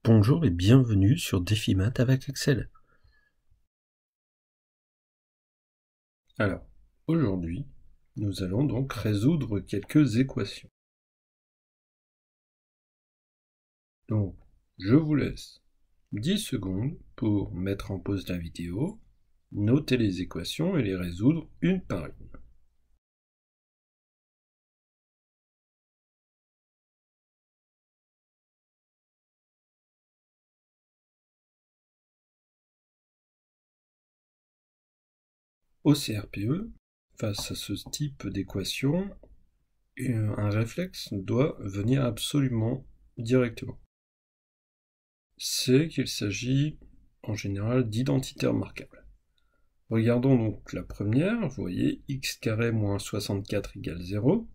Bonjour et bienvenue sur DefiMath avec Excel. Alors, aujourd'hui, nous allons donc résoudre quelques équations. Donc, je vous laisse 10 secondes pour mettre en pause la vidéo, noter les équations et les résoudre une par une. Au CRPE, face à ce type d'équation, un réflexe doit venir absolument directement. C'est qu'il s'agit en général d'identitaires marquables. Regardons donc la première, vous voyez, x carré moins 64 égale 0.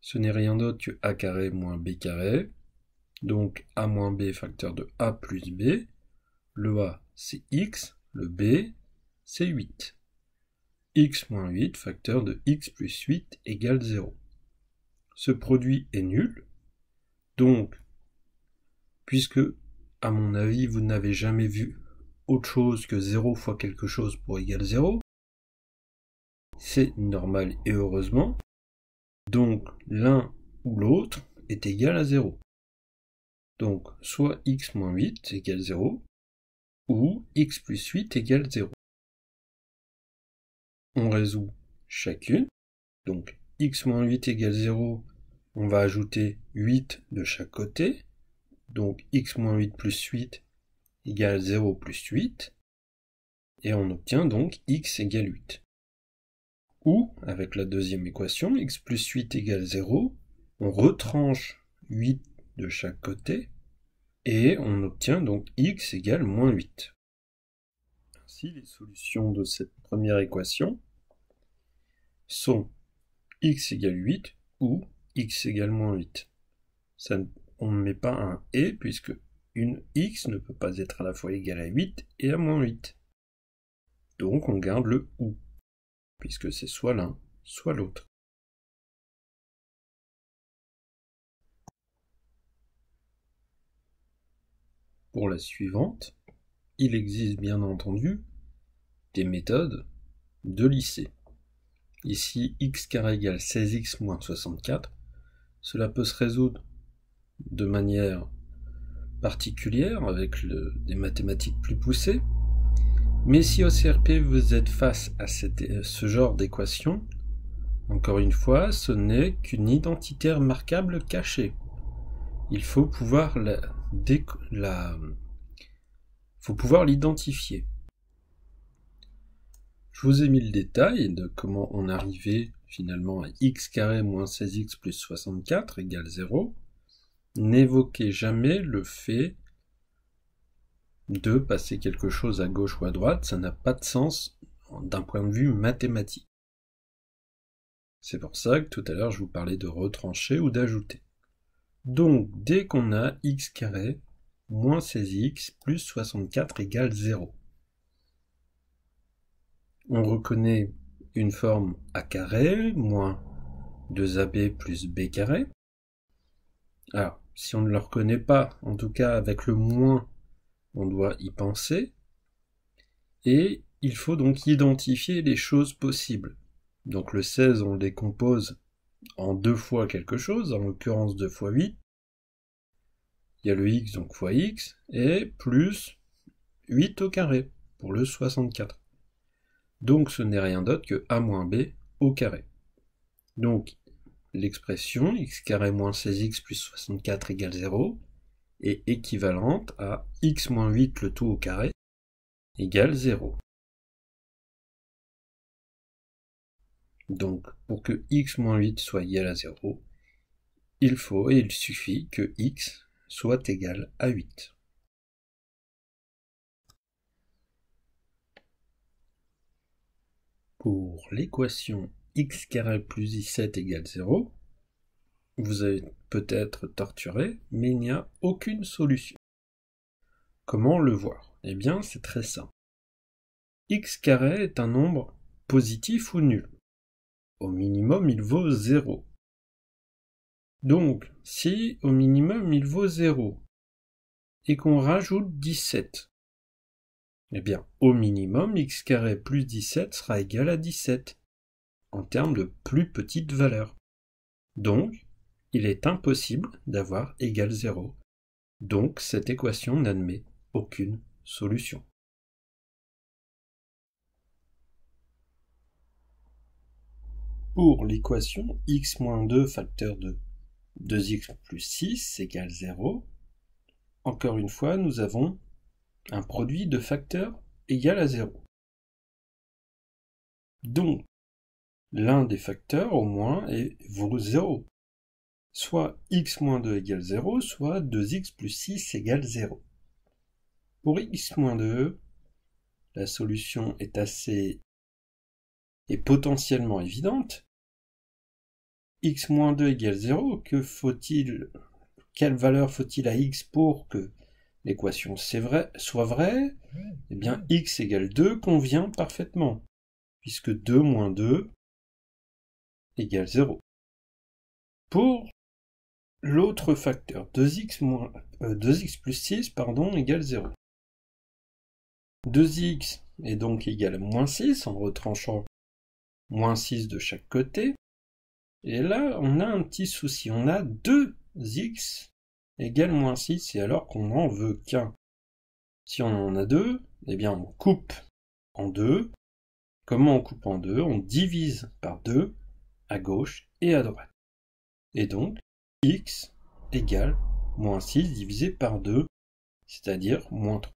Ce n'est rien d'autre que a carré moins b carré. Donc a moins b facteur de a plus b. Le a c'est x, le b c'est 8. X moins 8 facteur de x plus 8 égale 0. Ce produit est nul. Donc, puisque, à mon avis, vous n'avez jamais vu autre chose que 0 fois quelque chose pour égal 0, c'est normal et heureusement, donc l'un ou l'autre est égal à 0. Donc soit x moins 8 égale 0, ou x plus 8 égale 0. On résout chacune, donc x moins 8 égale 0, on va ajouter 8 de chaque côté, donc x moins 8 plus 8 égale 0 plus 8, et on obtient donc x égale 8. Ou, avec la deuxième équation, x plus 8 égale 0, on retranche 8 de chaque côté, et on obtient donc x égale moins 8. Ainsi, les solutions de cette première équation sont x égale 8 ou x égale moins 8. On ne met pas un « et » puisque une x ne peut pas être à la fois égale à 8 et à moins 8. Donc on garde le « ou », puisque c'est soit l'un, soit l'autre. Pour la suivante, il existe bien entendu des méthodes de lycée. Ici, x carré égale 16x moins 64. Cela peut se résoudre de manière particulière, avec des mathématiques plus poussées. Mais si au CRP vous êtes face à ce genre d'équation, encore une fois, ce n'est qu'une identitaire marquable cachée. Il faut pouvoir l'identifier. Je vous ai mis le détail de comment on arrivait finalement à x carré moins 16x plus 64 égale 0. N'évoquez jamais le fait de passer quelque chose à gauche ou à droite, ça n'a pas de sens d'un point de vue mathématique. C'est pour ça que tout à l'heure je vous parlais de retrancher ou d'ajouter. Donc dès qu'on a x carré moins 16x plus 64 égale 0, on reconnaît une forme a carré moins 2ab plus b carré. Alors, si on ne le reconnaît pas, en tout cas avec le moins, on doit y penser. Et il faut donc identifier les choses possibles. Donc le 16, on le décompose en 2 fois quelque chose, en l'occurrence 2 fois 8. Il y a le x, donc fois x, et plus 8 au carré, pour le 64. Donc ce n'est rien d'autre que a moins b au carré. Donc l'expression x carré moins 16x plus 64 égale 0 est équivalente à x moins 8 le tout au carré égale 0. Donc pour que x moins 8 soit égal à 0, il suffit que x soit égal à 8. Pour l'équation x carré plus y7 égale 0, vous avez peut-être torturé, mais il n'y a aucune solution. Comment le voir? Eh bien, c'est très simple. X carré est un nombre positif ou nul. Au minimum, il vaut 0. Donc, si au minimum il vaut 0, et qu'on rajoute 17. Eh bien, au minimum, x carré plus 17 sera égal à 17, en termes de plus petite valeur. Donc, il est impossible d'avoir égal 0. Donc, cette équation n'admet aucune solution. Pour l'équation x-2 facteur de 2x plus 6 égale 0, encore une fois, nous avons un produit de facteurs égal à 0. Donc, l'un des facteurs au moins vaut 0. Soit x-2 égale 0, soit 2x plus 6 égale 0. Pour x-2, la solution est potentiellement évidente. x-2 égale 0, quelle valeur faut-il à x pour que l'équation soit vraie? Eh bien, x égale 2 convient parfaitement, puisque 2 moins 2 égale 0. Pour l'autre facteur, 2x plus 6 égale 0. 2x est donc égal à moins 6 en retranchant moins 6 de chaque côté. Et là, on a un petit souci. On a 2x égale moins 6, et alors qu'on n'en veut qu'un. Si on en a deux, eh bien on coupe en deux. Comment on coupe en deux? On divise par 2 à gauche et à droite. Et donc, x égale moins 6 divisé par 2, c'est-à-dire moins 3.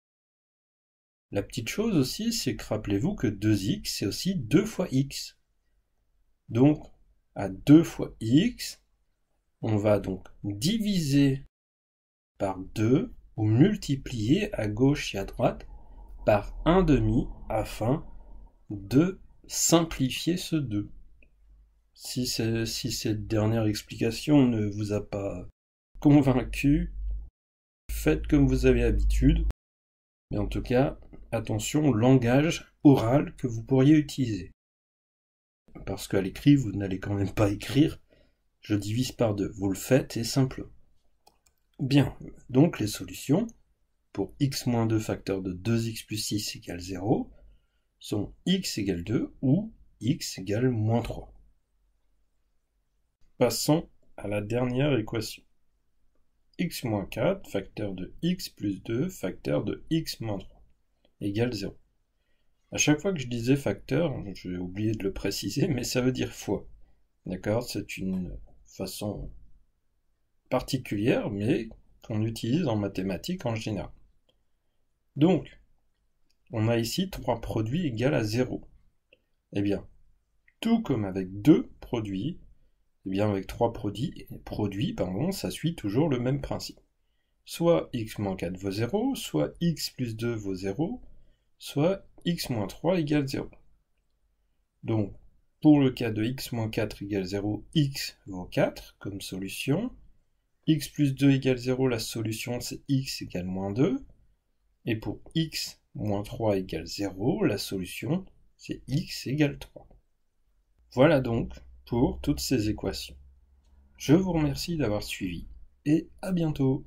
La petite chose aussi, c'est que rappelez-vous que 2x, c'est aussi 2 fois x. Donc, à 2 fois x, on va donc diviser par 2 ou multiplier à gauche et à droite par 1/2 afin de simplifier ce 2. Si cette dernière explication ne vous a pas convaincu, faites comme vous avez l'habitude. Mais en tout cas, attention au langage oral que vous pourriez utiliser. Parce qu'à l'écrit, vous n'allez quand même pas écrire « je divise par 2 ». Vous le faites et simplement. Bien, donc les solutions pour x-2 facteur de 2x plus 6 égale 0 sont x égale 2 ou x égale moins 3. Passons à la dernière équation. x-4 facteur de x plus 2 facteur de x-3 égale 0. À chaque fois que je disais facteur, j'ai oublié de le préciser, mais ça veut dire fois. D'accord? C'est une façon particulière, mais qu'on utilise en mathématiques en général. Donc, on a ici 3 produits égaux à 0. Eh bien, tout comme avec 2 produits, eh bien avec 3 produits, ça suit toujours le même principe. Soit x-4 vaut 0, soit x plus 2 vaut 0, soit x-3 égale 0. Donc, pour le cas de x-4 égale 0, x vaut 4 comme solution. X plus 2 égale 0, la solution c'est x égale moins 2. Et pour x moins 3 égale 0, la solution c'est x égale 3. Voilà donc pour toutes ces équations. Je vous remercie d'avoir suivi et à bientôt.